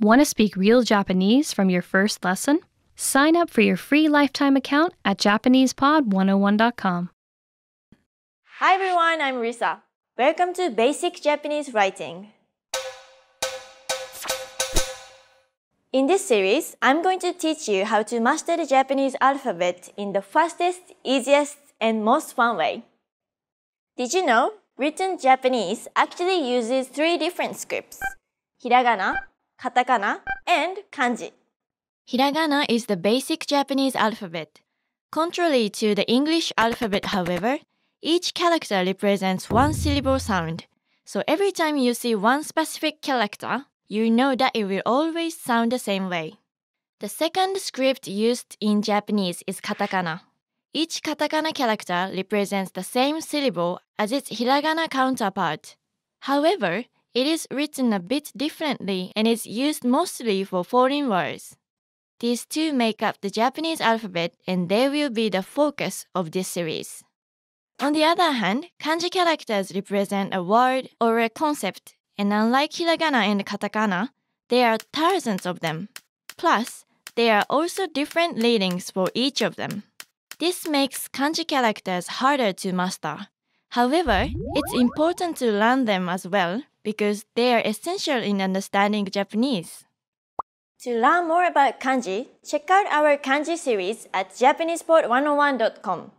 Want to speak real Japanese from your first lesson? Sign up for your free lifetime account at JapanesePod101.com. Hi everyone, I'm Risa. Welcome to Basic Japanese Writing. In this series, I'm going to teach you how to master the Japanese alphabet in the fastest, easiest, and most fun way. Did you know written Japanese actually uses 3 different scripts: Hiragana, Katakana, and Kanji. Hiragana is the basic Japanese alphabet. Contrary to the English alphabet, however, each character represents one syllable sound. So every time you see one specific character, you know that it will always sound the same way. The second script used in Japanese is Katakana. Each Katakana character represents the same syllable as its Hiragana counterpart. However, it is written a bit differently and is used mostly for foreign words. These two make up the Japanese alphabet and they will be the focus of this series. On the other hand, kanji characters represent a word or a concept, and unlike Hiragana and Katakana, there are thousands of them. Plus, there are also different readings for each of them. This makes kanji characters harder to master. However, it's important to learn them as well because they are essential in understanding Japanese. To learn more about kanji, check out our kanji series at JapanesePod101.com,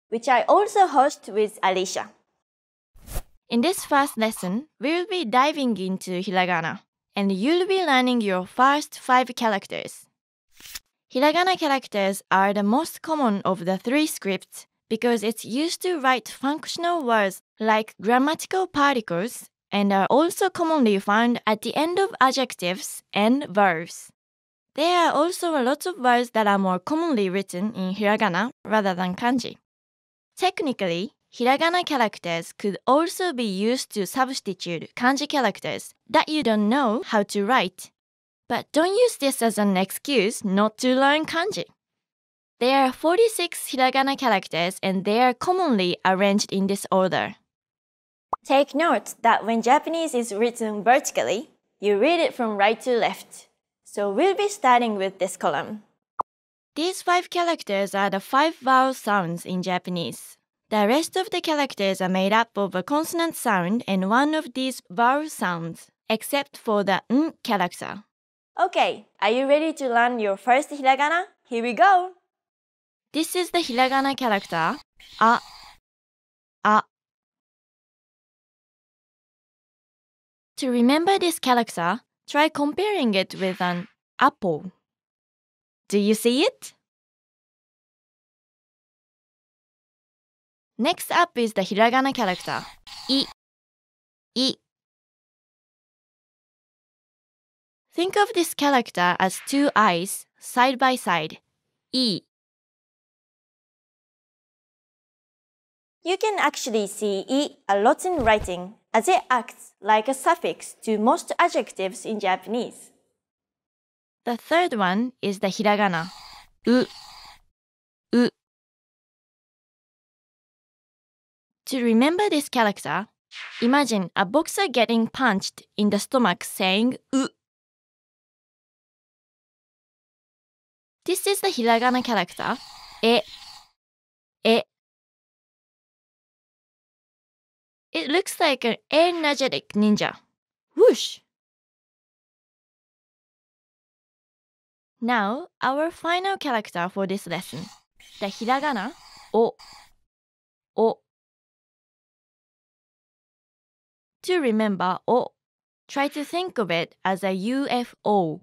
which I also host with Alicia. In this first lesson, we will be diving into Hiragana, and you'll be learning your first 5 characters. Hiragana characters are the most common of the 3 scripts because it's used to write functional words like grammatical particles and are also commonly found at the end of adjectives and verbs. There are also a lot of words that are more commonly written in Hiragana rather than kanji. Technically, Hiragana characters could also be used to substitute kanji characters that you don't know how to write. But don't use this as an excuse not to learn kanji. There are 46 Hiragana characters and they are commonly arranged in this order. Take note that when Japanese is written vertically, you read it from right to left. So we'll be starting with this column. These 5 characters are the 5 vowel sounds in Japanese. The rest of the characters are made up of a consonant sound and one of these vowel sounds, except for the n character. Okay, are you ready to learn your first Hiragana? Here we go! This is the Hiragana character, a. To remember this character, try comparing it with an apple. Do you see it? Next up is the Hiragana character, I. Think of this character as 2 eyes side by side, I. You can actually see I a lot in writing, as it acts like a suffix to most adjectives in Japanese. The third one is the Hiragana, U. To remember this character, imagine a boxer getting punched in the stomach saying U. This is the Hiragana character, E. It looks like an energetic ninja. Whoosh! Now, our final character for this lesson, the Hiragana, O. To remember O, try to think of it as a UFO.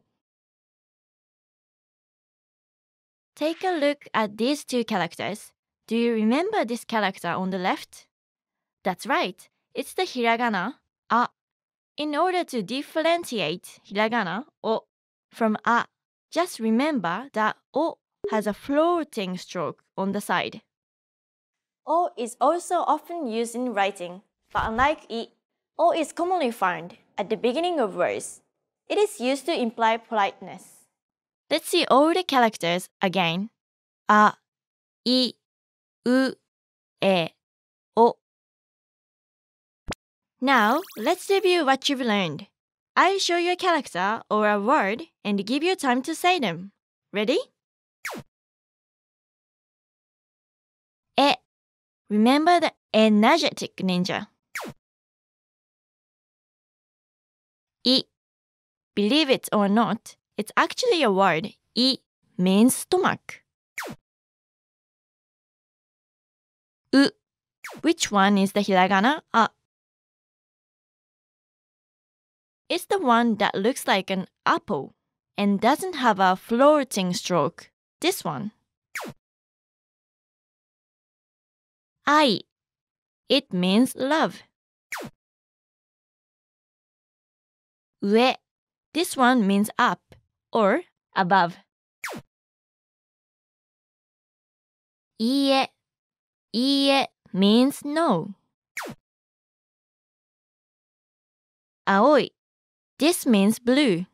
Take a look at these 2 characters. Do you remember this character on the left? That's right, it's the Hiragana, A. In order to differentiate Hiragana, O, from A, just remember that O has a floating stroke on the side. O is also often used in writing, but unlike I, O is commonly found at the beginning of words. It is used to imply politeness. Let's see all the characters again. A, I, U, E, O. Now, let's review what you've learned. I'll show you a character or a word and give you time to say them. Ready? E. Remember the energetic ninja. I. Believe it or not, it's actually a word. I means stomach. U. Which one is the hiragana? A. It's the one that looks like an apple and doesn't have a floating stroke. This one. I. It means love. Ue. This one means up or above. Iie. Iie means no. Aoi. This means blue.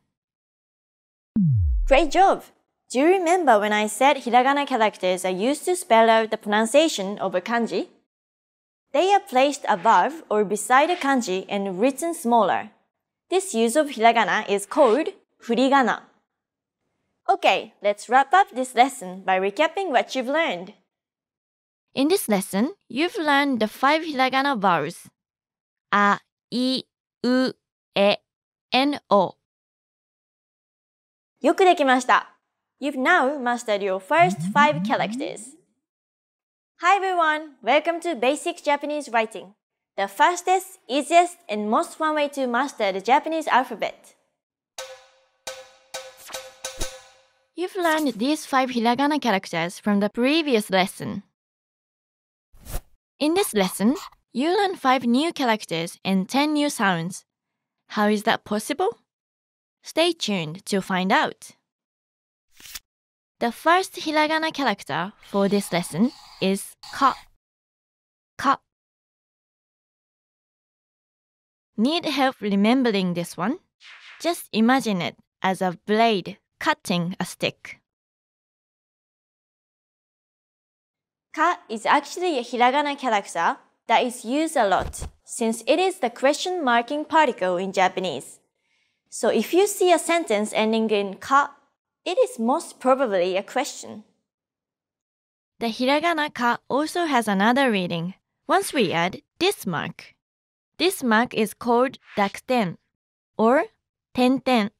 Great job! Do you remember when I said hiragana characters are used to spell out the pronunciation of a kanji? They are placed above or beside a kanji and written smaller. This use of hiragana is called furigana. Okay, let's wrap up this lesson by recapping what you've learned. In this lesson, you've learned the 5 hiragana vowels. A, I, U, E, and O. よくできました。You've now mastered your first 5 characters. Hi everyone! Welcome to Basic Japanese Writing, the fastest, easiest, and most fun way to master the Japanese alphabet. You've learned these 5 hiragana characters from the previous lesson. In this lesson, you learn 5 new characters and 10 new sounds. How is that possible? Stay tuned to find out. The first hiragana character for this lesson is ka. Ka. Need help remembering this one? Just imagine it as a blade cutting a stick. Ka is actually a hiragana character that is used a lot since it is the question marking particle in Japanese. So if you see a sentence ending in ka, it is most probably a question. The hiragana ka also has another reading once we add this mark. This mark is called dakuten or tenten.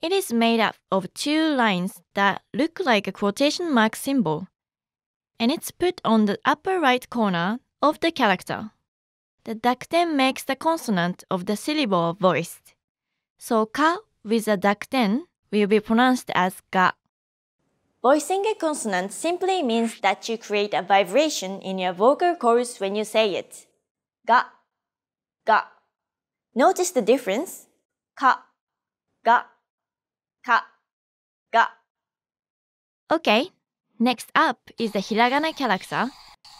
It is made up of 2 lines that look like a quotation mark symbol, and it's put on the upper right corner of the character. The dakuten makes the consonant of the syllable voiced. So ka with a dakuten will be pronounced as ga. Voicing a consonant simply means that you create a vibration in your vocal cords when you say it. Ga, ga. Notice the difference? Ka, ga, ka, ga. Okay, next up is the hiragana character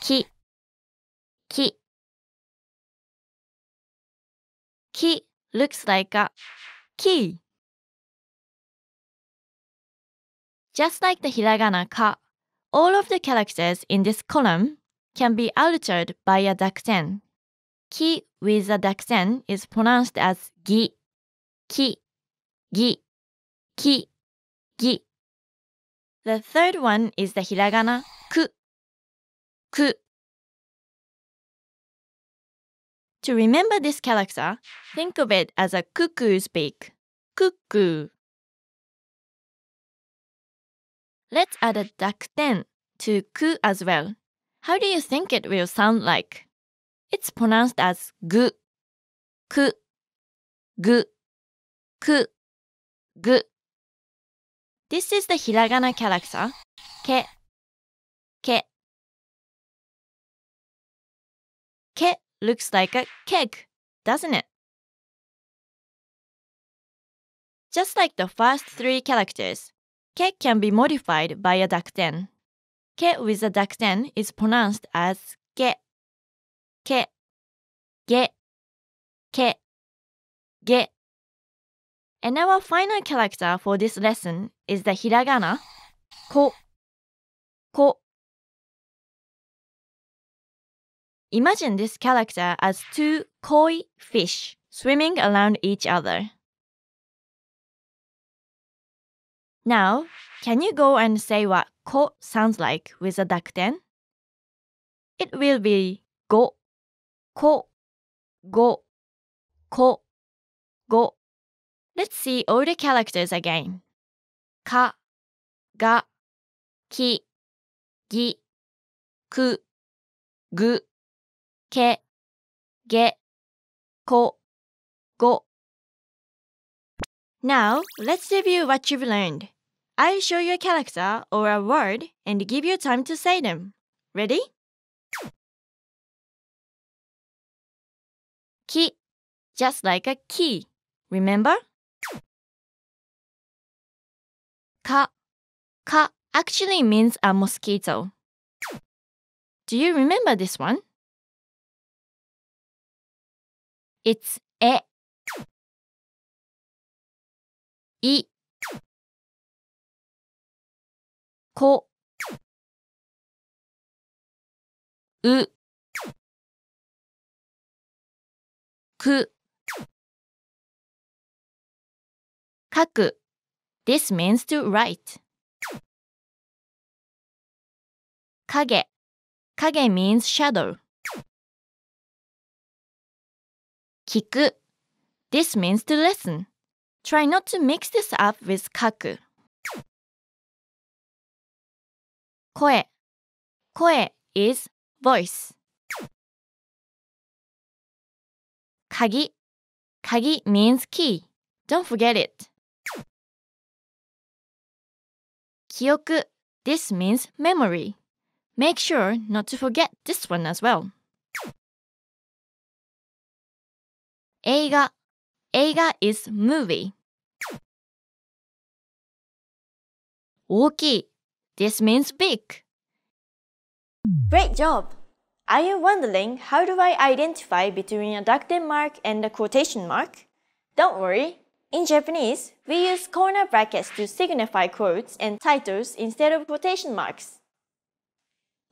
ki. Ki. Ki looks like a key. Just like the hiragana ka, all of the characters in this column can be altered by a dakuten. Ki with a dakuten is pronounced as gi, ki, gi, ki, gi. The third one is the hiragana ku, ku. To remember this character, think of it as a cuckoo's beak. Cuckoo. Let's add a dakuten to ku as well. How do you think it will sound like? It's pronounced as gu, ku, gu, ku, gu. This is the hiragana character ke, ke. Ke looks like a keg, doesn't it? Just like the first 3 characters, ke can be modified by a dakuten. Ke with a dakuten is pronounced as ge, ke, ge, ke, ge. And our final character for this lesson is the hiragana ko, ko. Imagine this character as 2 koi fish swimming around each other. Now, can you go and say what ko sounds like with a dakuten? It will be go, ko, go, ko, go. Let's see all the characters again. Ka, ga, ki, gi, ku, gu, ke, ge, ko, go. Now, let's review what you've learned. I'll show you a character or a word and give you time to say them. Ready? Ki, just like a key. Remember? Ka actually means a mosquito. Do you remember this one? It's e. I. Ko. U. Ku. Kaku. This means to write. Kage. Kage means shadow. Kiku. This means to listen. Try not to mix this up with kaku. Koe. Koe is voice. Kagi. Kagi means key. Don't forget it. Kyoku. This means memory. Make sure not to forget this one as well. Eiga. Eiga is movie. Oki. This means big. Great job! Are you wondering how do I identify between a dakuten mark and a quotation mark? Don't worry. In Japanese, we use corner brackets to signify quotes and titles instead of quotation marks.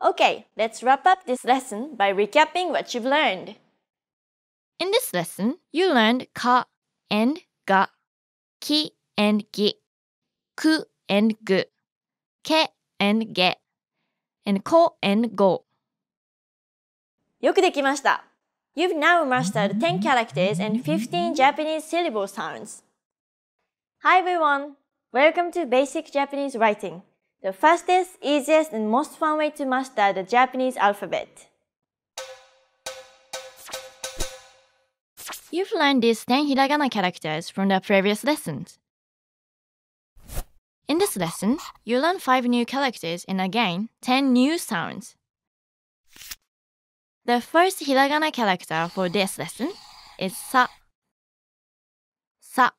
Okay, let's wrap up this lesson by recapping what you've learned. In this lesson, you learned ka and ga, ki and gi, ku and gu, ke and ge, and ko and go. よくできました。You've now mastered 10 characters and 15 Japanese syllable sounds. Hi everyone! Welcome to Basic Japanese Writing, the fastest, easiest, and most fun way to master the Japanese alphabet. You've learned these 10 hiragana characters from the previous lessons. In this lesson, you learn 5 new characters and again 10 new sounds. The first hiragana character for this lesson is sa. Sa.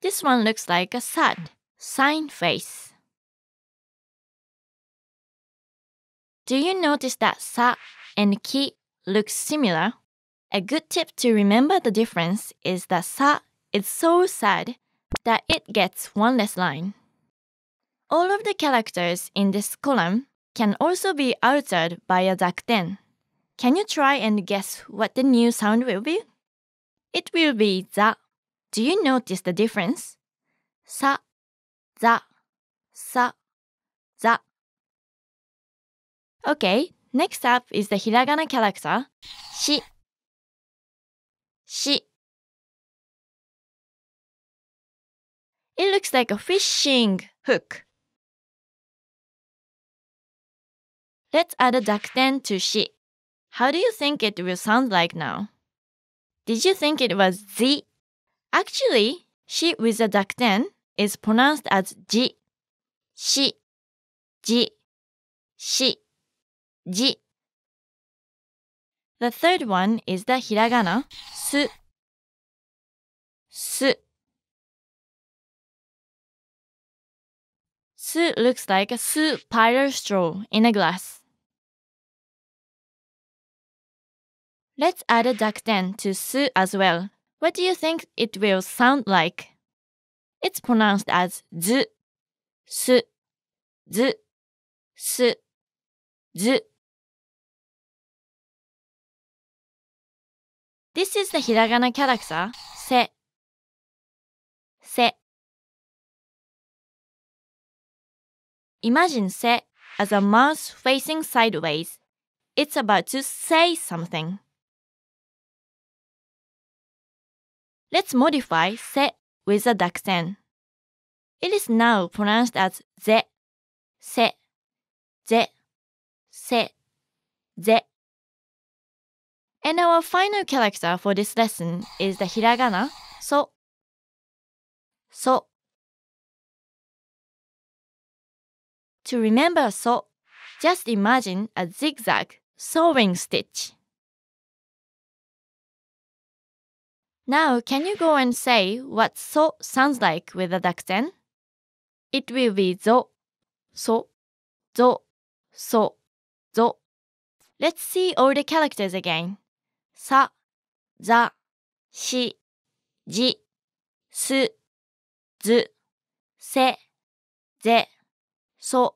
This one looks like a sad, sign face. Do you notice that sa and ki look similar? A good tip to remember the difference is that sa is so sad that it gets one less line. All of the characters in this column can also be altered by a dakuten. Can you try and guess what the new sound will be? It will be za. Do you notice the difference? Sa, za, sa, za. Okay, next up is the hiragana character shi. Shi. It looks like a fishing hook. Let's add a dakuten to shi. How do you think it will sound like now? Did you think it was zi? Actually, shi with a dakuten is pronounced as ji. Shi, ji, shi, ji. The third one is the hiragana su. Su. Su looks like a su powder straw in a glass. Let's add a dakuten to su as well. What do you think it will sound like? It's pronounced as zu. Su, zu, su, zu. This is the hiragana character se. Imagine se as a mouse facing sideways. It's about to say something. Let's modify se with a daksen. It is now pronounced as ze, se, ze, se, ze. And our final character for this lesson is the hiragana so. So. To remember so, just imagine a zigzag sewing stitch. Now, can you go and say what so sounds like with a daksen? It will be zo, so, zo, so, zo. Let's see all the characters again. Sa, za, shi, ji, su, zu, se, ze, so,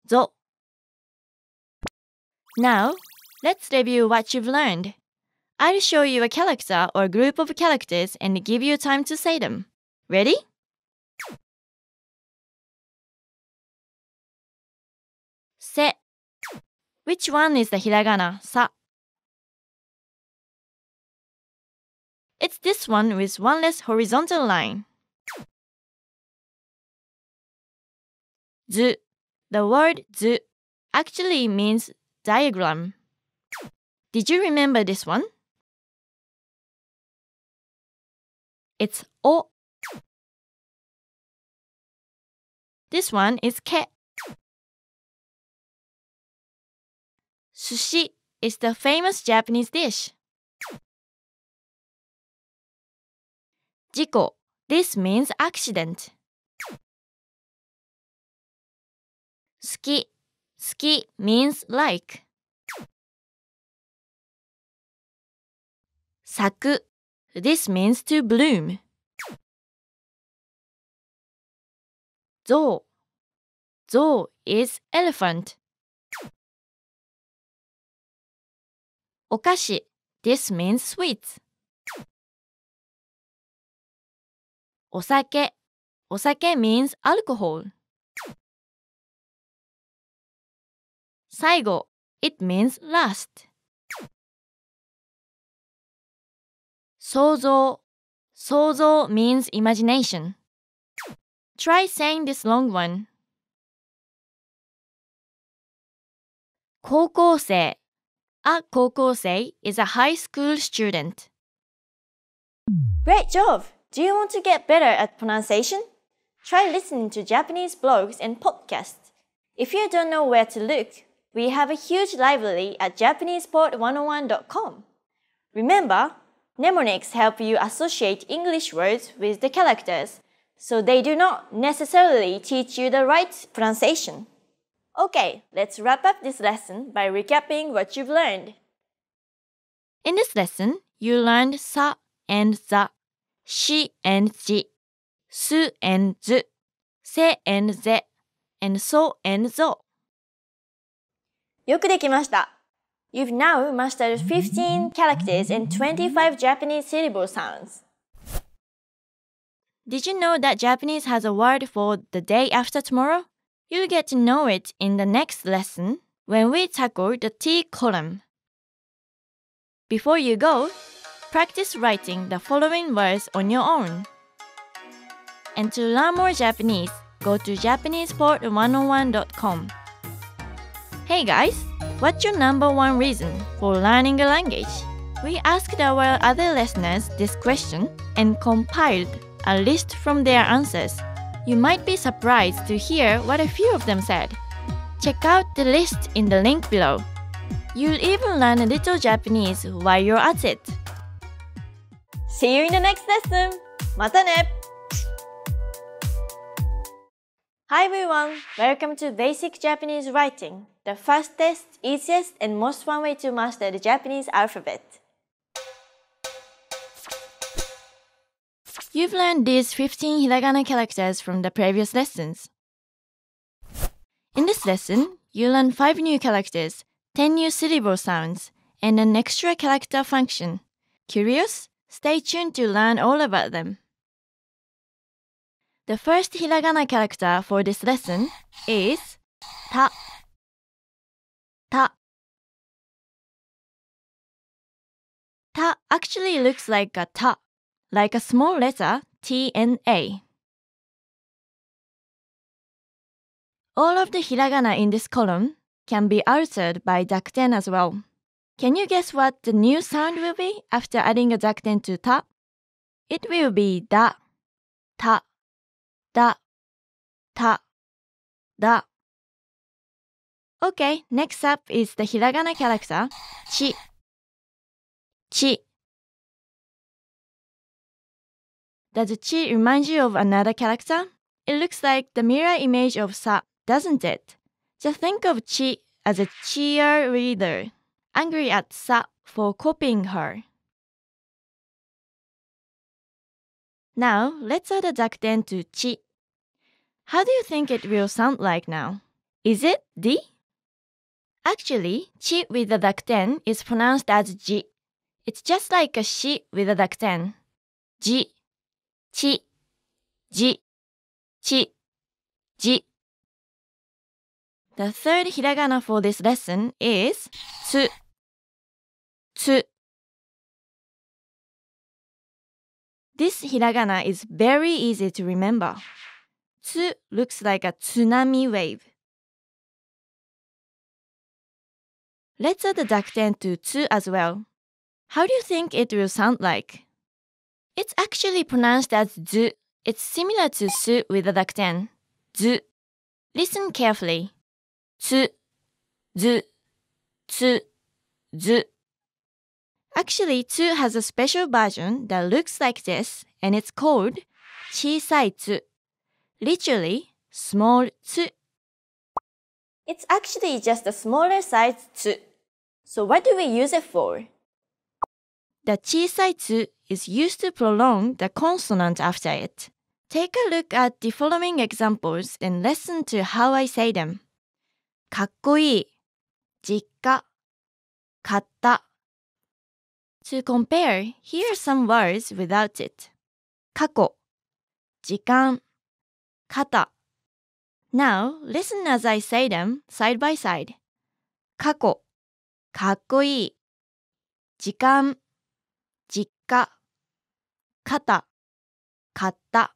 zo. Now, let's review what you've learned. I'll show you a character or group of characters and give you time to say them. Ready? Se. Which one is the hiragana sa? It's this one with one less horizontal line. Zu. The word zu actually means diagram. Did you remember this one? It's o. This one is ke. Sushi is the famous Japanese dish. Jiko. This means accident. Suki. Suki means like. Saku. This means to bloom. Zo. Zo is elephant. Okashi. This means sweets. Osake. Osake means alcohol. Saigo. It means last. Sozo. Sozo means imagination. Try saying this long one. Koukōsei. A koukōsei is a high school student. Great job! Do you want to get better at pronunciation? Try listening to Japanese blogs and podcasts. If you don't know where to look, we have a huge library at JapanesePod101.com. Remember, mnemonics help you associate English words with the characters, so they do not necessarily teach you the right pronunciation. Okay, let's wrap up this lesson by recapping what you've learned. In this lesson, you learned sa and za, shi and ji, su and zu, se and ze, and so and zo. よくできました。You've now mastered 15 characters and 25 Japanese syllable sounds. Did you know that Japanese has a word for the day after tomorrow? You'll get to know it in the next lesson when we tackle the T column. Before you go, practice writing the following words on your own. And to learn more Japanese, go to JapanesePod101.com. Hey guys, what's your number one reason for learning a language? We asked our other listeners this question and compiled a list from their answers. You might be surprised to hear what a few of them said. Check out the list in the link below. You'll even learn a little Japanese while you're at it. See you in the next lesson! またね! Hi everyone! Welcome to Basic Japanese Writing, the fastest, easiest, and most fun way to master the Japanese alphabet. You've learned these 15 hiragana characters from the previous lessons. In this lesson, you learn 5 new characters, 10 new syllable sounds, and an extra character function. Curious? Stay tuned to learn all about them. The first hiragana character for this lesson is た。た。た actually looks like a た, like a small letter T and A. All of the hiragana in this column can be altered by dakten as well. Can you guess what the new sound will be after adding a dakten to た? It will be だ、た、だ、た、だ. Okay, next up is the hiragana character ち。ち. Does ち remind you of another character? It looks like the mirror image of さ, doesn't it? Just think of ち as a cheerleader, angry at さ for copying her. Now, let's add a dakten to ち. How do you think it will sound like now? Is it D? Actually, ち with the dakten is pronounced as じ. It's just like a し with a dakten. じ、ち、じ、ち、じ. The third hiragana for this lesson is つ、つ. This hiragana is very easy to remember. つ looks like a tsunami wave. Let's add the dakten to つ as well. How do you think it will sound like? It's actually pronounced as ず. It's similar to す with a dakten. ず. Listen carefully. つ、ず、つ、ず. Actually, つ has a special version that looks like this, and it's called 小さいつ. Literally, small つ. It's actually just a smaller size つ. So what do we use it for? The 小さいつ is used to prolong the consonant after it. Take a look at the following examples and listen to how I say them. かっこいい、実家、買った。To compare, here are some words without it. 過去、時間、肩. Now, listen as I say them side by side. 過去、かっこいい。時間、実家、肩、買った。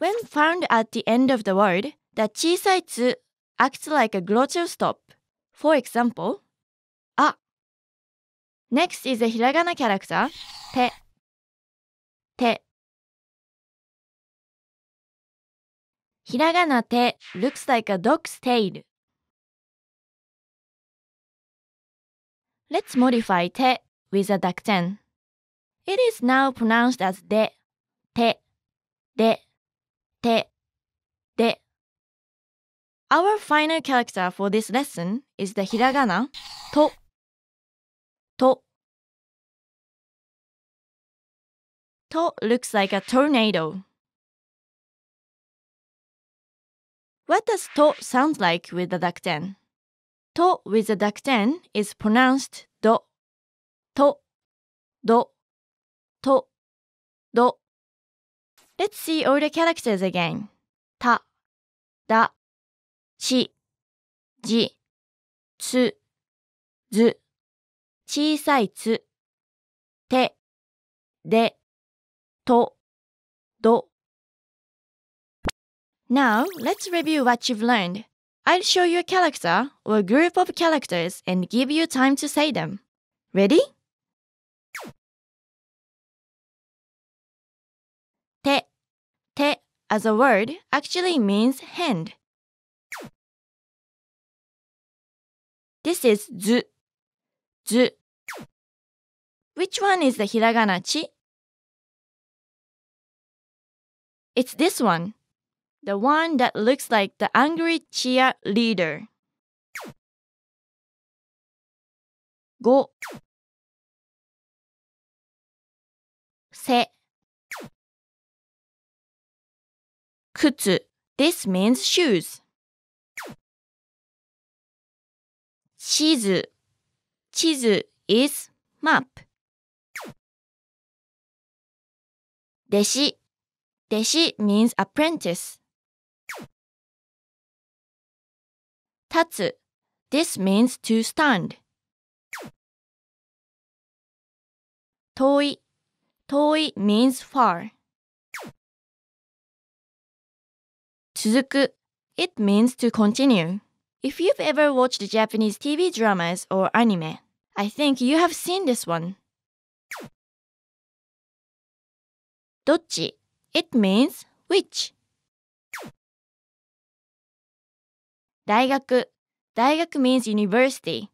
When found at the end of the word, the 小さいつ acts like a glottal stop. For example, あ. Next is a hiragana character, て、て. Hiragana て looks like a dog's tail. Let's modify て with a dakten. It is now pronounced as で、て、で、て、で. Our final character for this lesson is the hiragana と、と. To looks like a tornado. What does to sound like with the dakten? To with the dakten is pronounced do, to, do, to, do. Let's see all the characters again. た、だ、ち、じ、つ、ず、小さいつ、て、で、と、ど. Now, let's review what you've learned. I'll show you a character or a group of characters and give you time to say them. Ready? て、て as a word actually means hand. This is ず、ず. Which one is the hiragana ち? It's this one. The one that looks like the angry cheerleader. ご、せ、靴. This means shoes. 地図. 地図 is map. 弟子.弟子 means apprentice. 立つ This means to stand. 遠い 遠い means far. 続く It means to continue. If you've ever watched Japanese TV dramas or anime, I think you have seen this one. どっち It means which. 大学 大学 means university.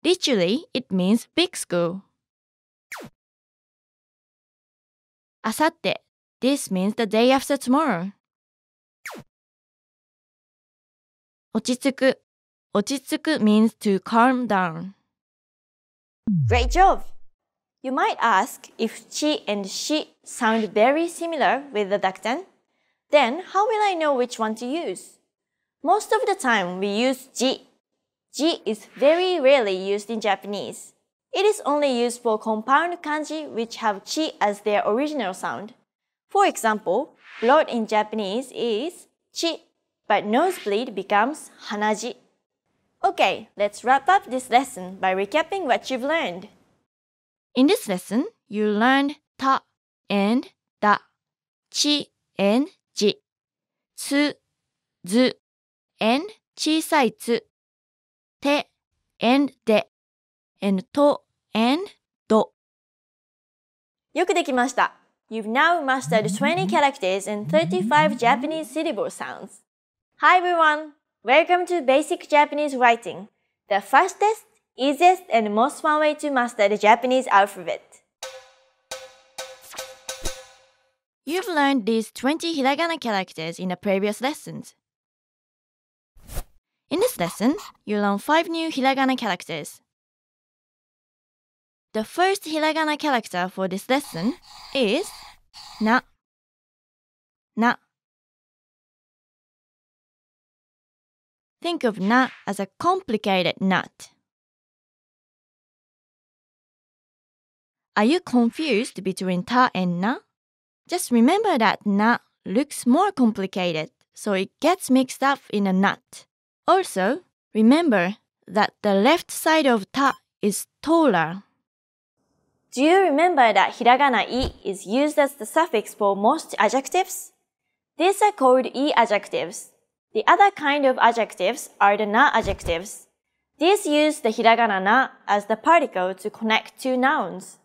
Literally, it means big school. あさって This means the day after tomorrow. 落ち着く落ち着く means to calm down. Great job! You might ask if chi and shi sound very similar with the dakten. Then how will I know which one to use? Most of the time we use ji. Ji is very rarely used in Japanese. It is only used for compound kanji which have chi as their original sound. For example, blood in Japanese is chi, but nosebleed becomes hanaji. Okay, let's wrap up this lesson by recapping what you've learned. In this lesson, you learned ta and da, chi and ji, tsu, zu, and 小さいつ te and de, and to and do. よくできました。You've now mastered 20 characters and 35 Japanese syllable sounds. Hi everyone! Welcome to Basic Japanese Writing, the fastest, easiest, and most fun way to master the Japanese alphabet. You've learned these 20 hiragana characters in the previous lessons. In this lesson, you learn 5 new hiragana characters. The first hiragana character for this lesson is na. Na. Think of na as a complicated nut. Are you confused between ta and na? Just remember that na looks more complicated, so it gets mixed up in a nut. Also, remember that the left side of ta is taller. Do you remember that hiragana I is used as the suffix for most adjectives? These are called I adjectives. The other kind of adjectives are the na adjectives. These use the hiragana na as the particle to connect two nouns.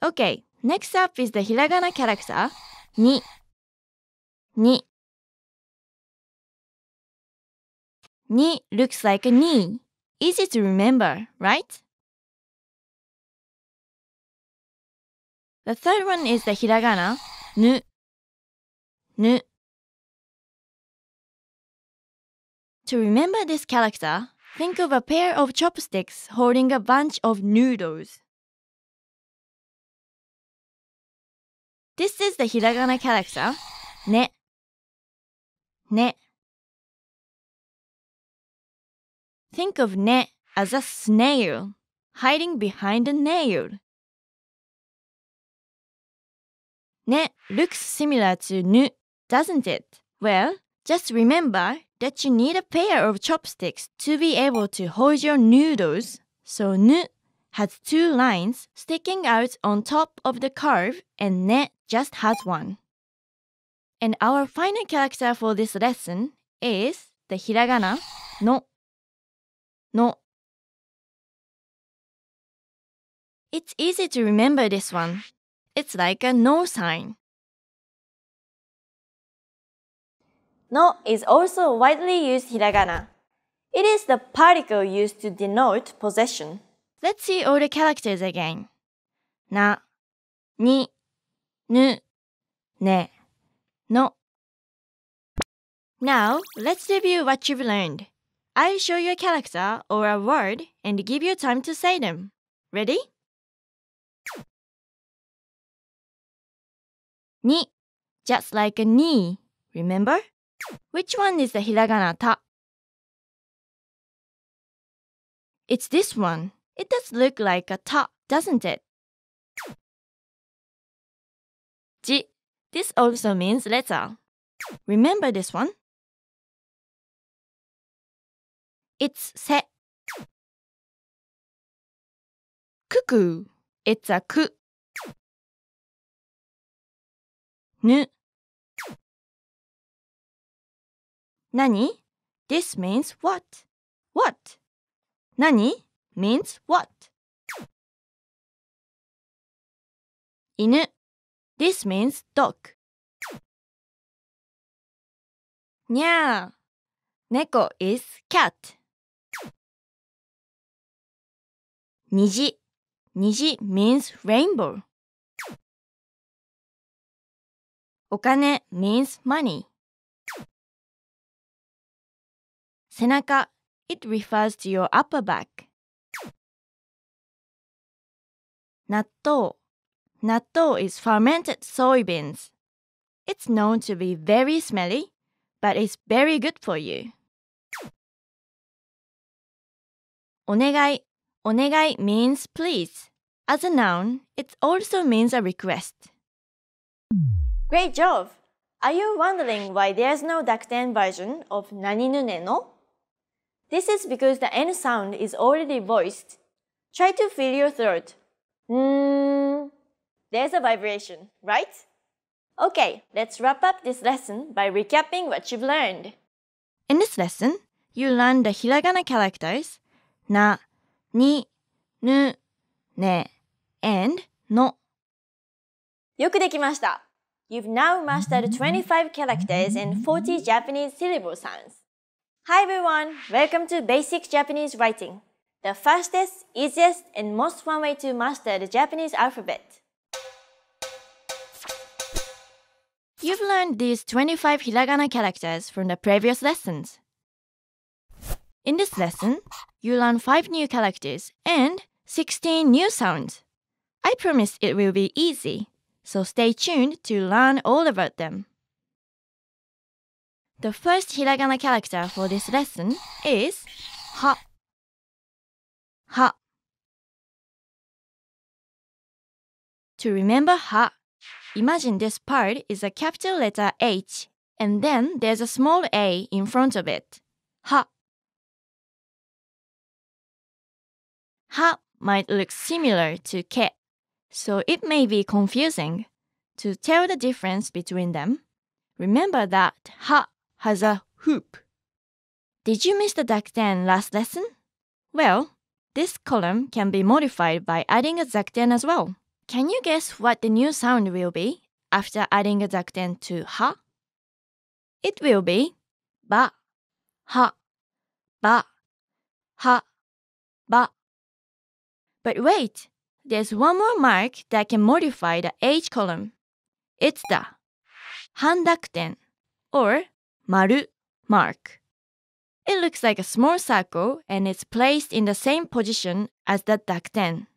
Okay, next up is the hiragana character ni. Ni. Ni looks like a knee. Easy to remember, right? The third one is the hiragana nu. Nu. To remember this character, think of a pair of chopsticks holding a bunch of noodles. This is the hiragana character ne. Ne. Think of ne as a snail, hiding behind a nail. Ne looks similar to nu, doesn't it? Well, just remember that you need a pair of chopsticks to be able to hold your noodles, so nu has 2 lines sticking out on top of the curve and ne just has 1. And our final character for this lesson is the hiragana no. No. It's easy to remember this one. It's like a no sign. No is also a widely used hiragana. It is the particle used to denote possession. Let's see all the characters again. Na, ni, nu, ne, no. Now, let's review what you've learned. I'll show you a character or a word and give you time to say them. Ready? Ni, just like a knee, remember? Which one is the hiragana ta? It's this one. It does look like a ta, doesn't it? Ji, This also means letter. Remember this one? It's se. Kuku. It's a ku. Nu. Nani? This means what? What? Nani means what? Inu. This means dog. Nya. Neko is cat. Niji. Niji means rainbow. Okane means money. Senaka. It refers to your upper back. Natto. Natto is fermented soybeans. It's known to be very smelly, but it's very good for you. Onegai. Onegai means please. As a noun, it also means a request. Great job! Are you wondering why there's no Dakuten version of nani nu ne no? This is because the N sound is already voiced. Try to feel your throat. There's a vibration, right? Okay, let's wrap up this lesson by recapping what you've learned. In this lesson, you learned the hiragana characters na, ni, nu, ne, and no. よくできました。You've now mastered 25 characters and 40 Japanese syllable sounds. Hi everyone, welcome to Basic Japanese Writing, the fastest, easiest, and most fun way to master the Japanese alphabet. You've learned these 25 hiragana characters from the previous lessons. In this lesson, you learn 5 new characters and 16 new sounds. I promise it will be easy, so stay tuned to learn all about them. The first hiragana character for this lesson is ha. Ha. To remember ha, imagine this part is a capital letter H and then there's a small a in front of it. Ha. Ha might look similar to ke, so it may be confusing. To tell the difference between them, remember that ha has a hoop. Did you miss the Dakuten last lesson? Well, this column can be modified by adding a Dakuten as well. Can you guess what the new sound will be after adding a Dakuten to ha? It will be ba, ha, ba, ha, ba. But wait, there's one more mark that can modify the H column. It's the handakuten or maru mark. It looks like a small circle and it's placed in the same position as the dakuten.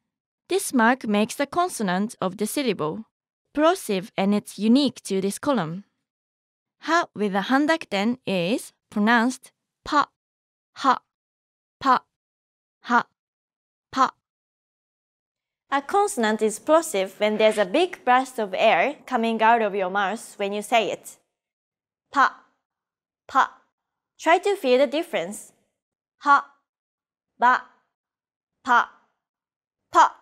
This mark makes the consonant of the syllable plosive and it's unique to this column. Ha with the handakuten is pronounced pa, ha, pa, ha, pa. A consonant is plosive when there's a big burst of air coming out of your mouth when you say it. Pa, pa. Try to feel the difference. Ha, ba, pa, pa.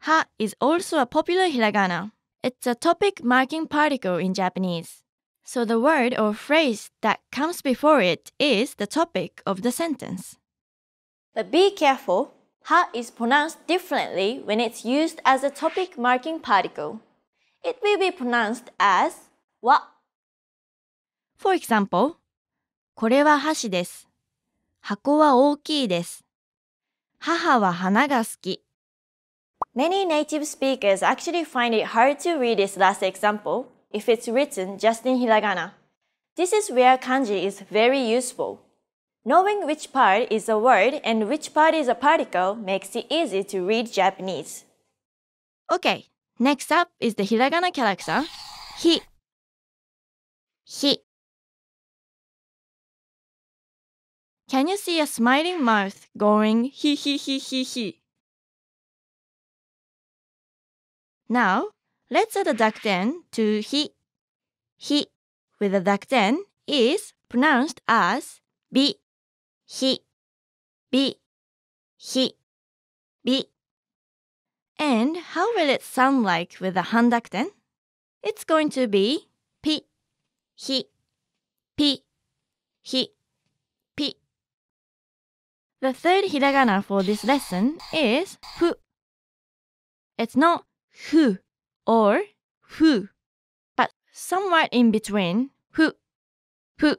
Ha is also a popular hiragana. It's a topic marking particle in Japanese. So the word or phrase that comes before it is the topic of the sentence. But be careful. Ha is pronounced differently when it's used as a topic marking particle. It will be pronounced as wa. For example, これは箸です。箱は大きいです。母は花が好き。Many native speakers actually find it hard to read this last example if it's written just in hiragana. This is where kanji is very useful. Knowing which part is a word and which part is a particle makes it easy to read Japanese. Okay, next up is the hiragana character, hi. Hi. Can you see a smiling mouth going hi. Now, Let's add a dakten to hi. Hi with a dakten is pronounced as bi, hi, bi, hi, bi. And how will it sound like with a handakten? It's going to be pi, hi, pi, hi, pi. The third hiragana for this lesson is fu. It's not fu or fu, but somewhat in between fu, fu.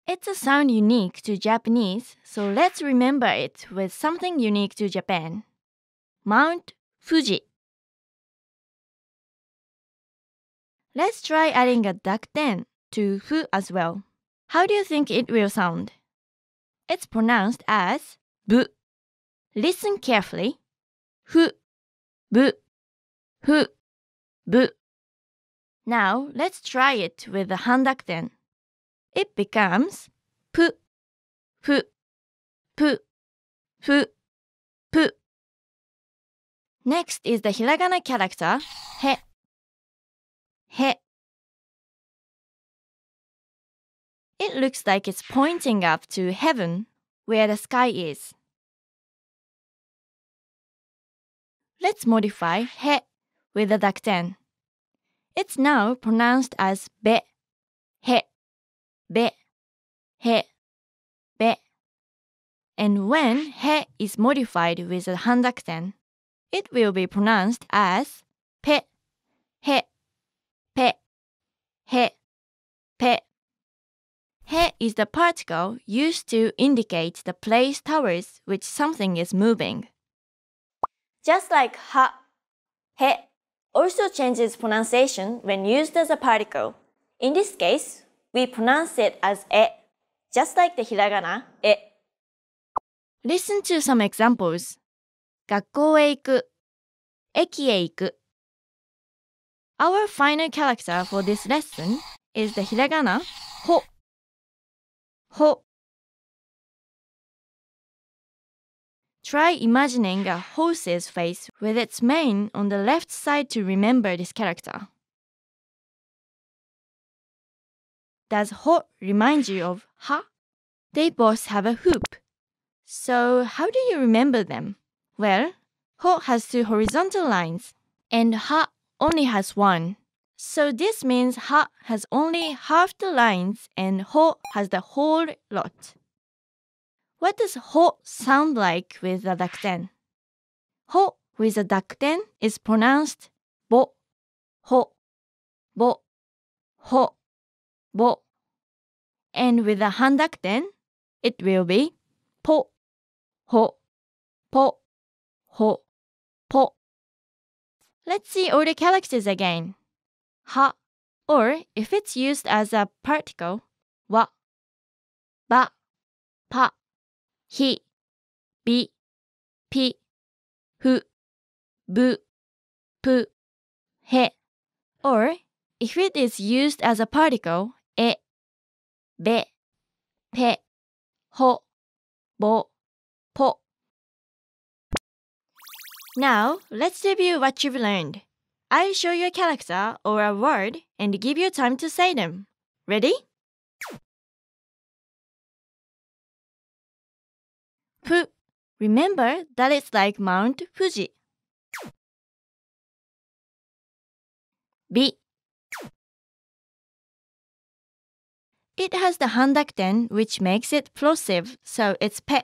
It's a sound unique to Japanese, so let's remember it with something unique to Japan. Mount Fuji. Let's try adding a dakten to fu as well. How do you think it will sound? It's pronounced as bu. Listen carefully. Fu, bu, fu, bu. Now let's try it with the handakten. It becomes pu, fu, pu, fu, pu. Next is the hiragana character he. He. It looks like it's pointing up to heaven, where the sky is. Let's modify he with a dakten. It's now pronounced as be, he, be, he, be. And when he is modified with a handakten, it will be pronounced as pe, he, pe, he, pe. He is the particle used to indicate the place towards which something is moving. Just like ha, he also changes pronunciation when used as a particle. In this case, we pronounce it as e, just like the hiragana e. Listen to some examples. 学校へ行く、駅へ行く。Our final character for this lesson is the hiragana ho. Ho. Try imagining a horse's face with its mane on the left side to remember this character. Does ho remind you of ha? They both have a hoop. So how do you remember them? Well, ho has two horizontal lines, and ha only has one. So this means ha has only half the lines and ho has the whole lot. What does ho sound like with a dakten? Ho with a dakten is pronounced bo, ho, bo, ho, bo. And with a handakten, it will be po, ho, po, ho, po. Let's see all the characters again. Ha, or if it's used as a particle, wa, ba, pa, hi, bi, pi, fu, bu, pu, he. Or if it is used as a particle, e, be, pe, ho, bo, po. Now, let's review what you've learned. I'll show you a character or a word and give you time to say them. Ready? Fu. Remember that it's like Mount Fuji. Bi. It has the handakten which makes it plosive, so it's pe.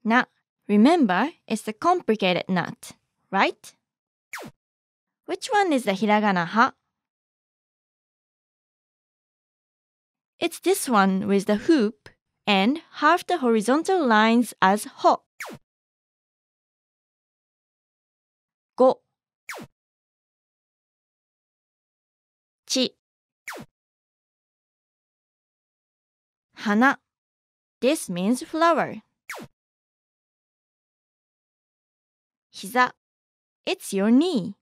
Na. Remember, it's the complicated knot, right? Which one is the hiragana ha? It's this one with the hoop and half the horizontal lines as ho. Go. Chi. Hana. This means flower. Hiza. It's your knee.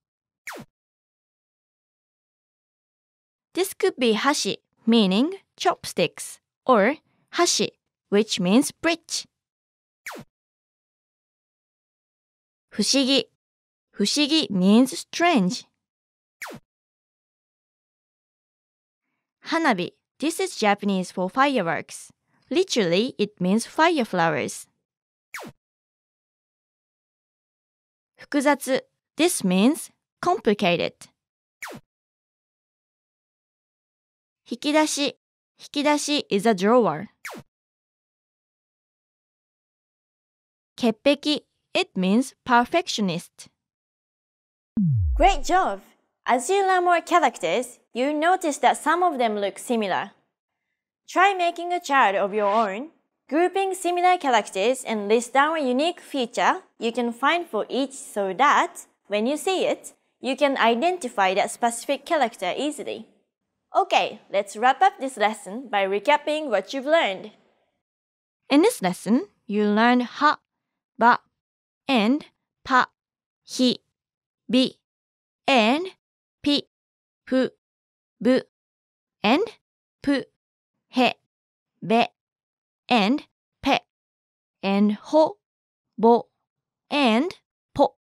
This could be hashi, meaning chopsticks, or hashi, which means bridge. 不思議。不思議 means strange. 花火 This is Japanese for fireworks. Literally, it means fire flowers. 複雑 This means complicated. 引き出し 引き出し is a drawer. 潔癖 It means perfectionist. Great job! As you learn more characters, you notice that some of them look similar. Try making a chart of your own, grouping similar characters and list down a unique feature you can find for each so that, when you see it, you can identify that specific character easily. Okay, let's wrap up this lesson by recapping what you've learned. In this lesson, you learned ha, ba, and pa, hi, bi, and pi, pu, bu, and pu, he, be, and pe, and ho, bo, and po.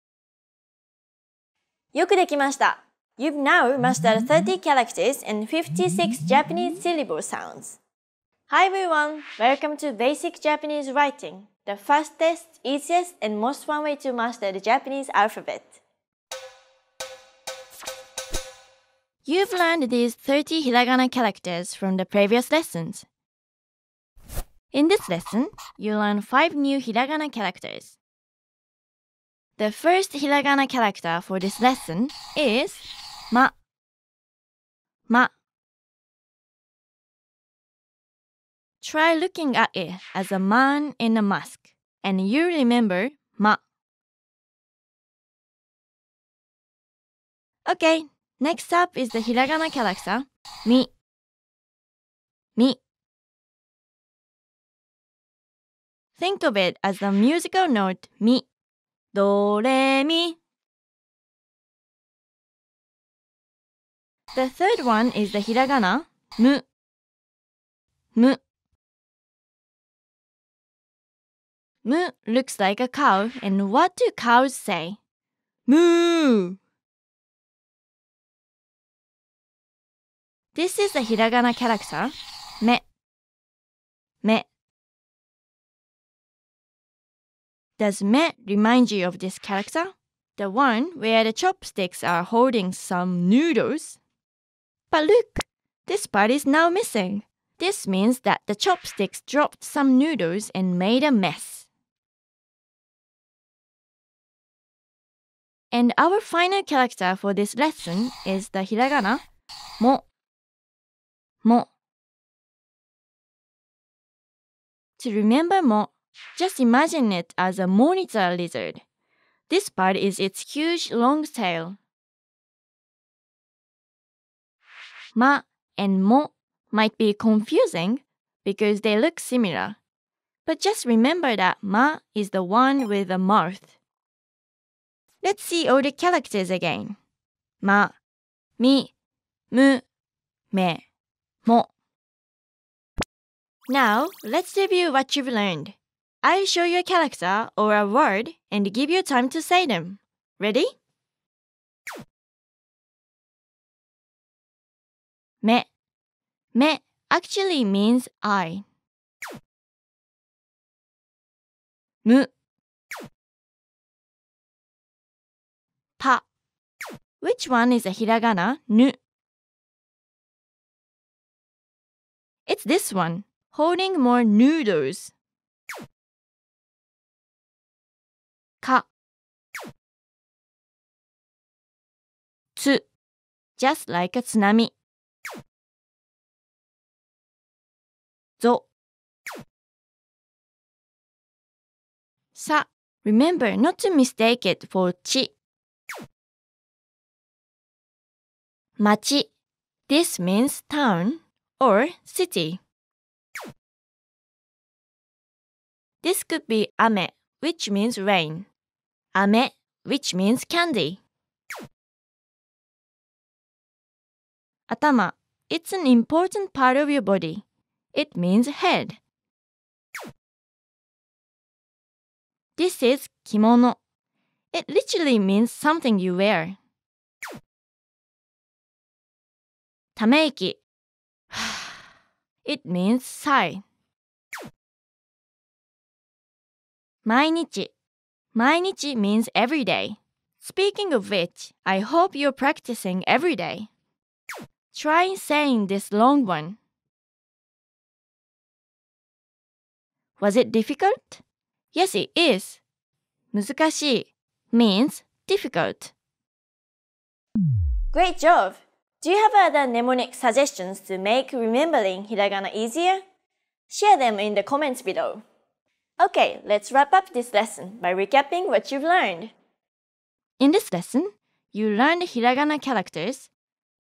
よくできました。You've now mastered 30 characters and 56 Japanese syllable sounds. Hi everyone! Welcome to Basic Japanese Writing, the fastest, easiest, and most fun way to master the Japanese alphabet. You've learned these 30 hiragana characters from the previous lessons. In this lesson, you learn 5 new hiragana characters. The first hiragana character for this lesson is ma. Ma. Try looking at it as a man in a mask, and you remember ma. Okay, next up is the hiragana character mi. Mi. Think of it as the musical note mi. Do, re, mi. The third one is the hiragana mu. Mu. Mu looks like a cow, and what do cows say? Moo! This is the hiragana character me. Me. Does me remind you of this character? The one where the chopsticks are holding some noodles? But look, this part is now missing. This means that the chopsticks dropped some noodles and made a mess. And our final character for this lesson is the hiragana mo. Mo. To remember mo, just imagine it as a monitor lizard. This part is its huge long tail. Ma and mo might be confusing because they look similar. But just remember that ma is the one with the mouth. Let's see all the characters again. Ma, mi, mu, me, mo. Now, let's review what you've learned. I'll show you a character or a word and give you time to say them. Ready? Me. Me actually means eye. Mu. Pa. Which one is a hiragana nu? It's this one, holding more noodles. Ka. Tsu. Just like a tsunami. Zo. Sa. Remember not to mistake it for chi. Machi. This means town or city. This could be ame, which means rain. Ame, which means candy. Atama. It's an important part of your body. It means head. This is kimono. It literally means something you wear. ため息 It means sigh. 毎日 毎日 means every day. Speaking of which, I hope you're practicing every day. Try saying this long one. Was it difficult? Yes, it is. 難しい means difficult. Great job! Do you have other mnemonic suggestions to make remembering hiragana easier? Share them in the comments below. Okay, let's wrap up this lesson by recapping what you've learned. In this lesson, you learned hiragana characters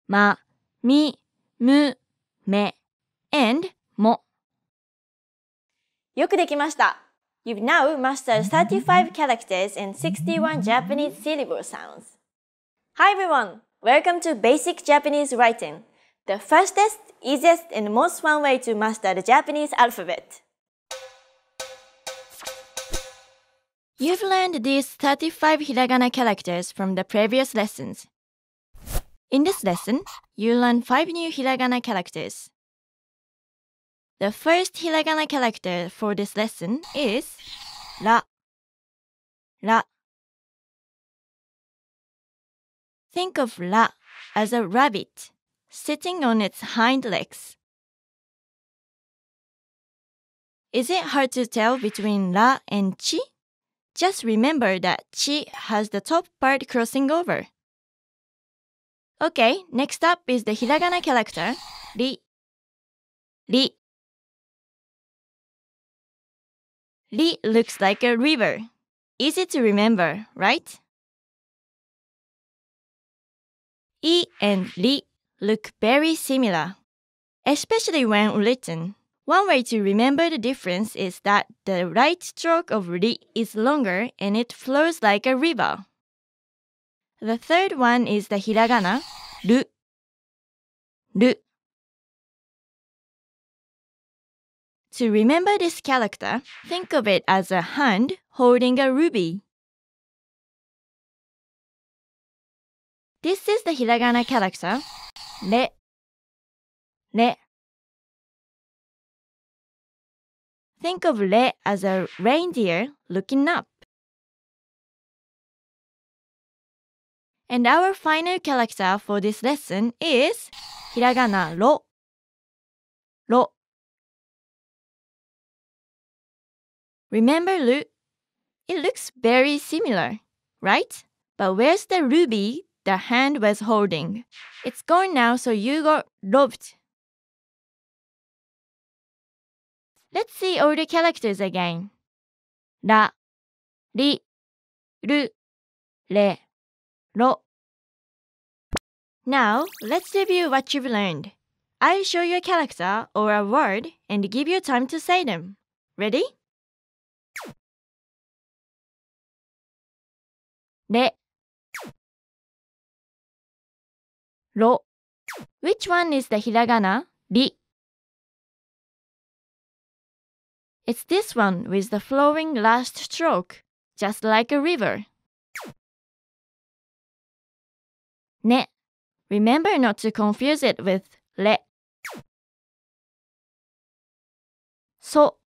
ま、み、む、め and も。よくできました。You've now mastered 35 characters and 61 Japanese syllable sounds. Hi everyone! Welcome to Basic Japanese Writing, the fastest, easiest, and most fun way to master the Japanese alphabet. You've learned these 35 hiragana characters from the previous lessons. In this lesson, you learn 5 new hiragana characters. The first hiragana character for this lesson is ら。ら。Think of ら as a rabbit sitting on its hind legs. Is it hard to tell between ら and ち? Just remember that ち has the top part crossing over. Okay, next up is the hiragana character り。り。り looks like a river. Easy to remember, right? I and ri look very similar, especially when written. One way to remember the difference is that the right stroke of ri is longer and it flows like a river. The third one is the hiragana る。る。To remember this character, think of it as a hand holding a ruby. This is the hiragana character れ。れ。Think of れ as a reindeer looking up. And our final character for this lesson is ひらがなろ。ろ。Remember る? It looks very similar, right? But where's the ruby the hand was holding? It's gone now, so you got robbed. Let's see all the characters again. ら、り、る、れ、ろ. Now, let's review what you've learned. I'll show you a character or a word and give you time to say them. Ready? れ、ろ. Which one is the hiragana り? It's this one with the flowing last stroke, just like a river. ね. Remember not to confuse it with れ. そ.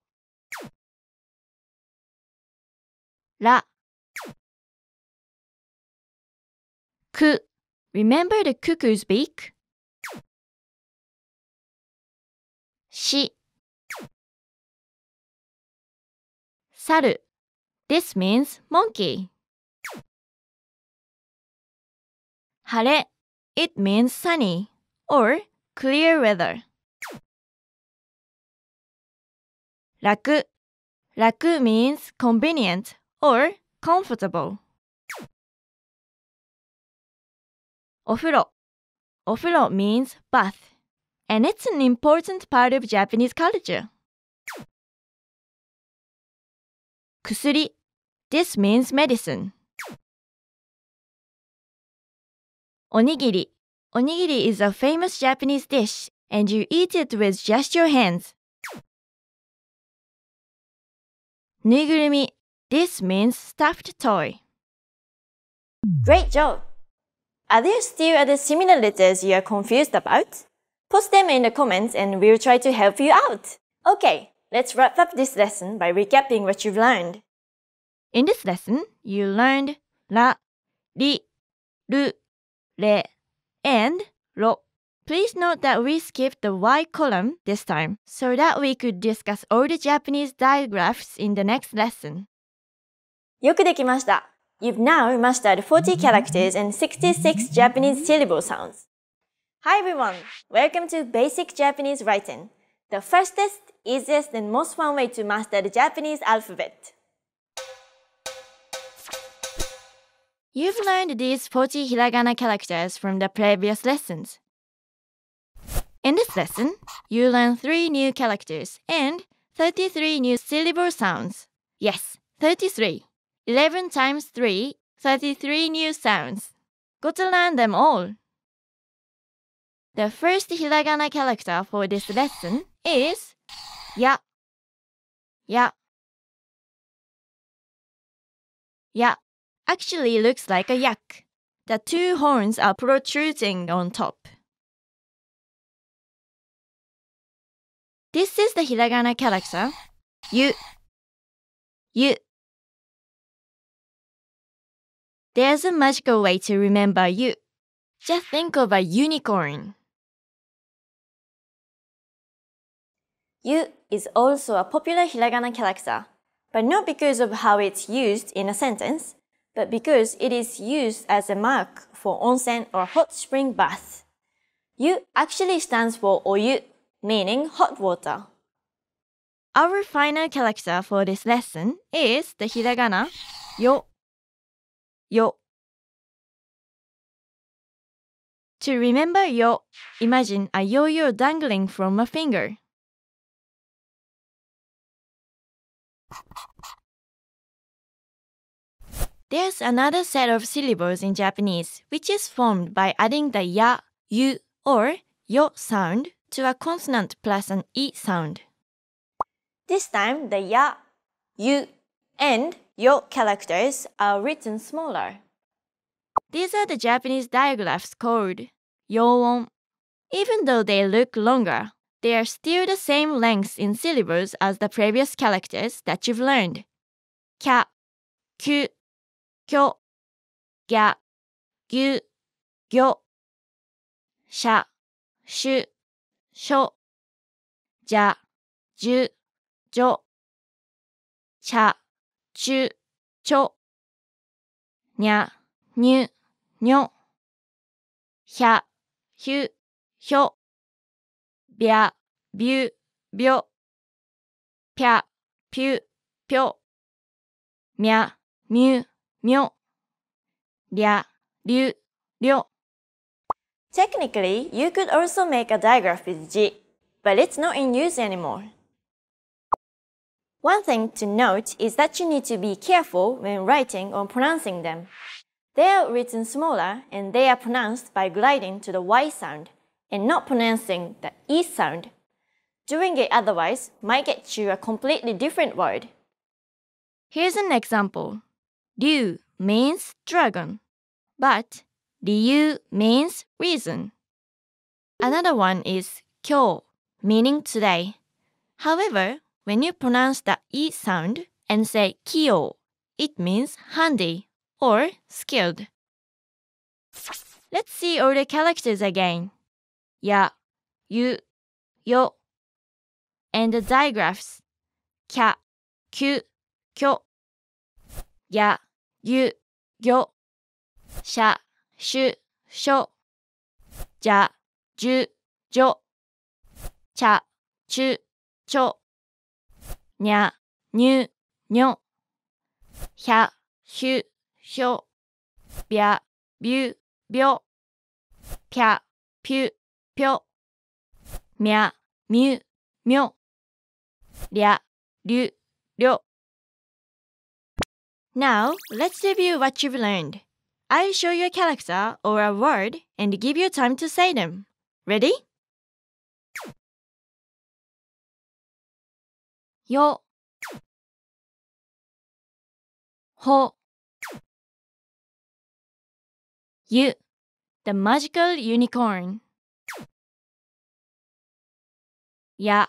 ら. く. Remember the cuckoo's beak? し. 猿. This means monkey. 晴れ. It means sunny or clear weather. 楽. 楽 means convenient or comfortable. お風呂. お風呂 means bath, and it's an important part of Japanese culture. 薬. This means medicine. おにぎり. おにぎり is a famous Japanese dish, and you eat it with just your hands. ぬいぐるみ. This means stuffed toy. Great job! Are there still other similar letters you are confused about? Post them in the comments and we'll try to help you out. Okay, let's wrap up this lesson by recapping what you've learned. In this lesson, you learned ra, ri, ru, re, and ro. Please note that we skipped the Y column this time so that we could discuss all the Japanese digraphs in the next lesson. よくできました。You've now mastered 40 characters and 66 Japanese syllable sounds. Hi everyone! Welcome to Basic Japanese Writing, the fastest, easiest, and most fun way to master the Japanese alphabet. You've learned these 40 hiragana characters from the previous lessons. In this lesson, you learn 3 new characters and 33 new syllable sounds. Yes, 33. 11 times 3, 33 new sounds. Got to learn them all. The first hiragana character for this lesson is ya. Ya. Ya actually looks like a yak. The 2 horns are protruding on top. This is the hiragana character yu. Yu. There's a magical way to remember yu. Just think of a unicorn. Yu is also a popular hiragana character, but not because of how it's used in a sentence, but because it is used as a mark for onsen or hot spring bath. Yu actually stands for oyu, meaning hot water. Our final character for this lesson is the hiragana yo. Yo. To remember yo, imagine a yo-yo dangling from a finger. There's another set of syllables in Japanese which is formed by adding the ya, yu, or yo sound to a consonant plus an i sound. This time, the ya, yu, and yo characters are written smaller. These are the Japanese digraphs called yoon. Even though they look longer, they are still the same length in syllables as the previous characters that you've learned. Kya, kyu, kyo, gya, gyu, gyo, sha, shu, sho, ja, ju, jo, cha, chu, cho, nya, nyu, nyo, hya, hyu, hyo, bya, byu, byo, pya, pyu, pyo, mya, myu, myo, rya, ryu, ryo. Technically, you could also make a digraph with ji, but it's not in use anymore. One thing to note is that you need to be careful when writing or pronouncing them. They are written smaller and they are pronounced by gliding to the Y sound and not pronouncing the E sound. Doing it otherwise might get you a completely different word. Here's an example. Ryu means dragon, but Ryu means reason. Another one is kyo, meaning today. However, when you pronounce the E sound and say kyo, it means handy or skilled. Let's see all the characters again. Ya, yu, yo, and the digraphs. Kya, kyu, kyo, ya, yu, gyo, sha, shu, sho, ja, ju, jo, cha, chu, cho, nya, nyu, nyo, hya, hyu, hyo, bya, byu, byo, pya, pyu, pyo, mya, myu, myo, rya, ryu, ryo. Now, let's review what you've learned. I'll show you a character or a word and give you time to say them. Ready? Yo, ho, You, the magical unicorn. Ya,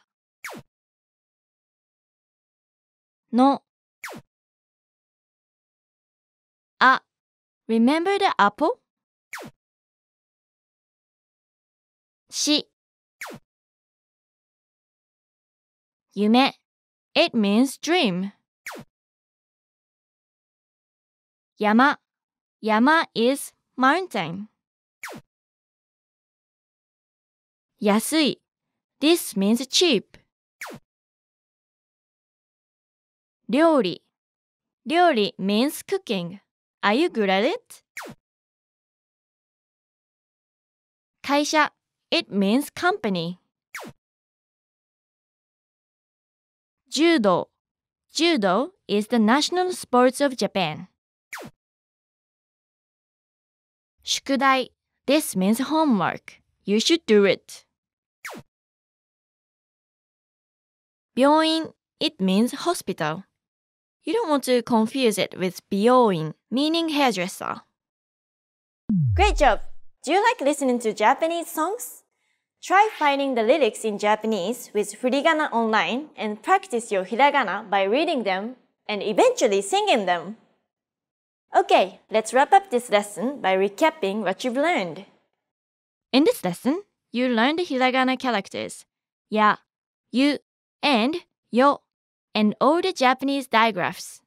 no. A, remember the apple? Shi, yume, it means dream. Yama, yama is mountain. Yasui, this means cheap. Ryori, ryori means cooking. Are you good at it? Kaisha, it means company. Judo, judo is the national sports of Japan. Shukudai, this means homework. You should do it. Byoin, it means hospital. You don't want to confuse it with byoin, meaning hairdresser. Great job! Do you like listening to Japanese songs? Try finding the lyrics in Japanese with Hiragana online and practice your Hiragana by reading them and eventually singing them. Okay, let's wrap up this lesson by recapping what you've learned. In this lesson, you learned the Hiragana characters ya, you, and yo, and all the Japanese digraphs.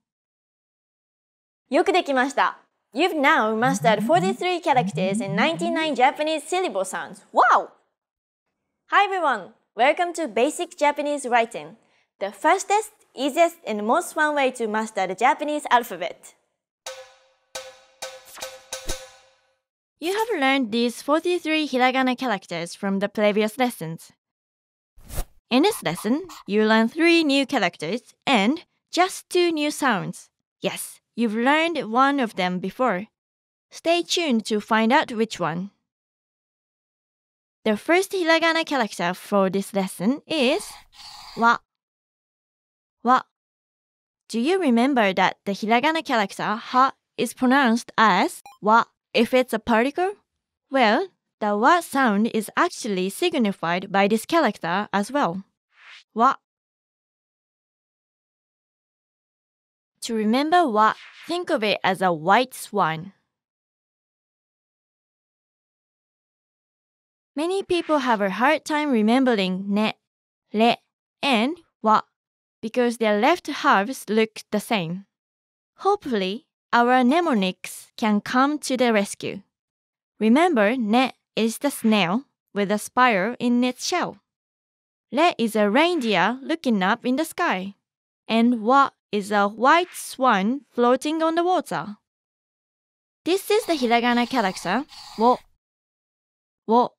よくできました。You've now mastered 43 characters and 99 Japanese syllable sounds. Wow! Hi everyone! Welcome to Basic Japanese Writing, the fastest, easiest, and most fun way to master the Japanese alphabet. You have learned these 43 Hiragana characters from the previous lessons. In this lesson, you learn 3 new characters and just 2 new sounds. Yes, you've learned one of them before. Stay tuned to find out which one. The first Hiragana character for this lesson is wa. Wa. Do you remember that the Hiragana character ha is pronounced as wa if it's a particle? Well, the wa sound is actually signified by this character as well. Wa. To remember wa, think of it as a white swan. Many people have a hard time remembering ne, re, and wa because their left halves look the same. Hopefully, our mnemonics can come to the rescue. Remember, ne is the snail with a spiral in its shell. Re is a reindeer looking up in the sky. And wa is a white swan floating on the water. This is the Hiragana character wo. Wo.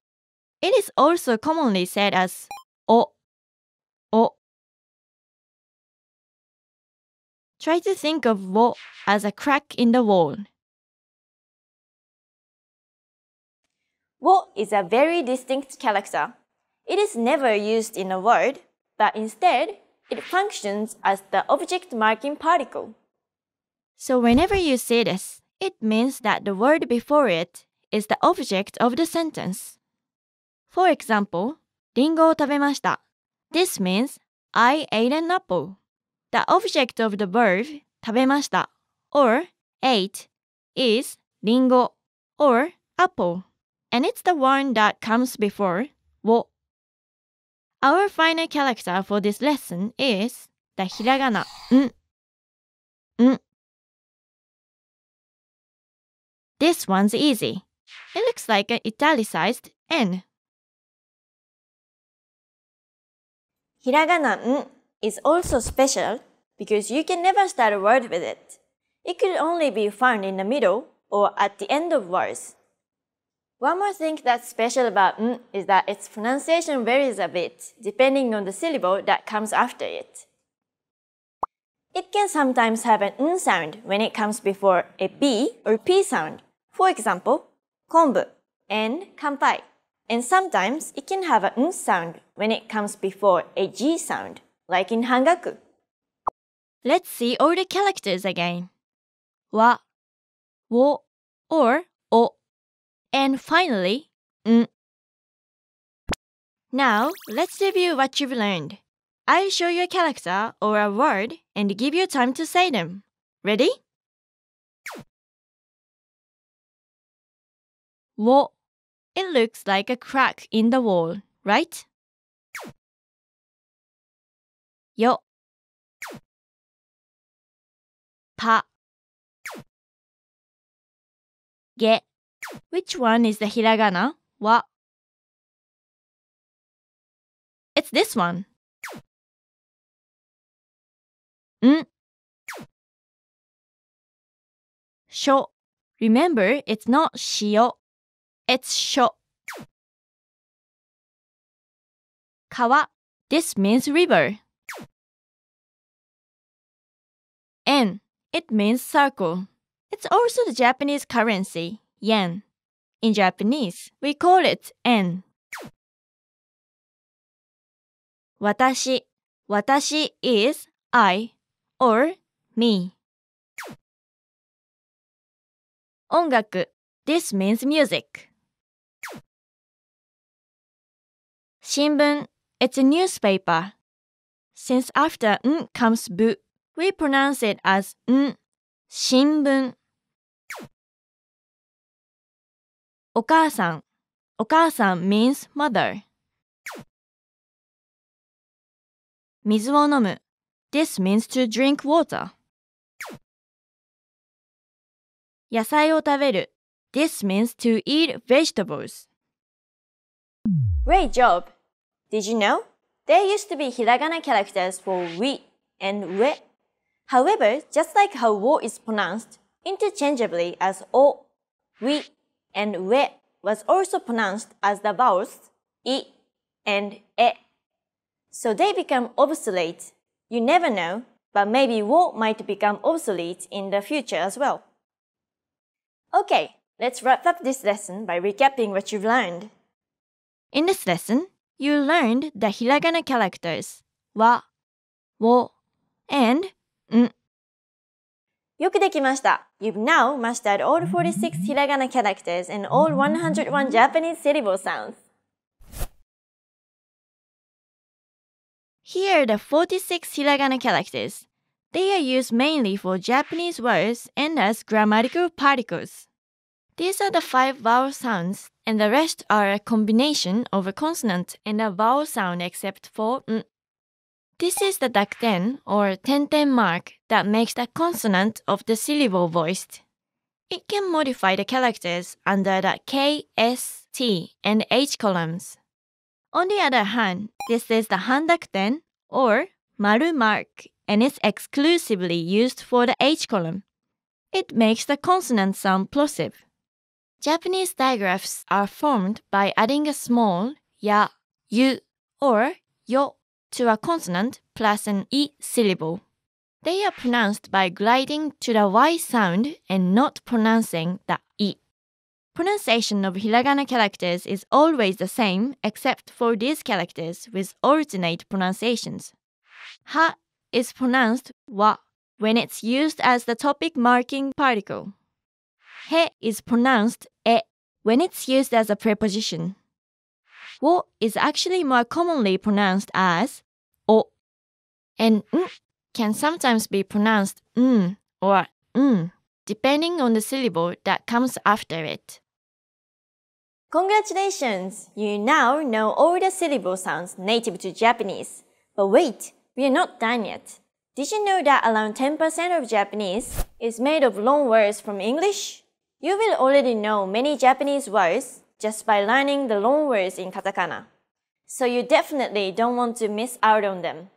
It is also commonly said as o. O. Try to think of wo as a crack in the wall. Wo is a very distinct character. It is never used in a word, but instead, it functions as the object marking particle. So whenever you say this, it means that the word before it is the object of the sentence. For example, リンゴを食べました. This means I ate an apple. The object of the verb 食べました or ate is リンゴ or apple, and it's the one that comes before を. Our final character for this lesson is the Hiragana n. N. This one's easy. It looks like an italicized N. Hiragana n is also special because you can never start a word with it. It could only be found in the middle or at the end of words. One more thing that's special about n is that its pronunciation varies a bit depending on the syllable that comes after it. It can sometimes have an n sound when it comes before a b or p sound. For example, konbu and kanpai. And sometimes it can have an n sound when it comes before a g sound, like in hangaku. Let's see all the characters again. Wa, wo, or o. and finally, n. Now, let's review what you've learned. I'll show you a character or a word and give you time to say them. Ready? Wo. It looks like a crack in the wall, right? Yo. Pa. Ge. Which one is the hiragana? Wa. It's this one. N. Sho. Remember, it's not shio. It's sho. Kawa. This means river. En. It means circle. It's also the Japanese currency, yen. In Japanese, we call it en. Watashi. Watashi is I or me. Ongaku. This means music. Shinbun. It's a newspaper. Since after n comes bu, we pronounce it as n. Shinbun. Okaasan. Okaasan means mother. Mizu wo nomu. This means to drink water. Yasai wo taberu. This means to eat vegetables. Great job! Did you know? There used to be hiragana characters for wi and we. However, just like how wo is pronounced interchangeably as o, wi and we was also pronounced as the vowels I and e. So they become obsolete. You never know, but maybe wo might become obsolete in the future as well. Okay, let's wrap up this lesson by recapping what you've learned. In this lesson, you learned the hiragana characters wa, wo, and n. よくできました。You've now mastered all 46 hiragana characters and all 101 Japanese syllable sounds. Here are the 46 hiragana characters. They are used mainly for Japanese words and as grammatical particles. These are the 5 vowel sounds, and the rest are a combination of a consonant and a vowel sound except for n. This is the dakten or tenten mark that makes the consonant of the syllable voiced. It can modify the characters under the K, S, T, and H columns. On the other hand, this is the handakten or maru mark and is exclusively used for the H column. It makes the consonant sound plosive. Japanese digraphs are formed by adding a small ya, yu, or yo to a consonant plus an I syllable. They are pronounced by gliding to the Y sound and not pronouncing the I. Pronunciation of hiragana characters is always the same except for these characters with alternate pronunciations. Ha is pronounced wa when it's used as the topic marking particle. He is pronounced e when it's used as a preposition. Wo is actually more commonly pronounced as o, and n can sometimes be pronounced n or n, depending on the syllable that comes after it. Congratulations! You now know all the syllable sounds native to Japanese. But wait, we are not done yet. Did you know that around 10% of Japanese is made of loan words from English? You will already know many Japanese words just by learning the loan words in Katakana. So you definitely don't want to miss out on them.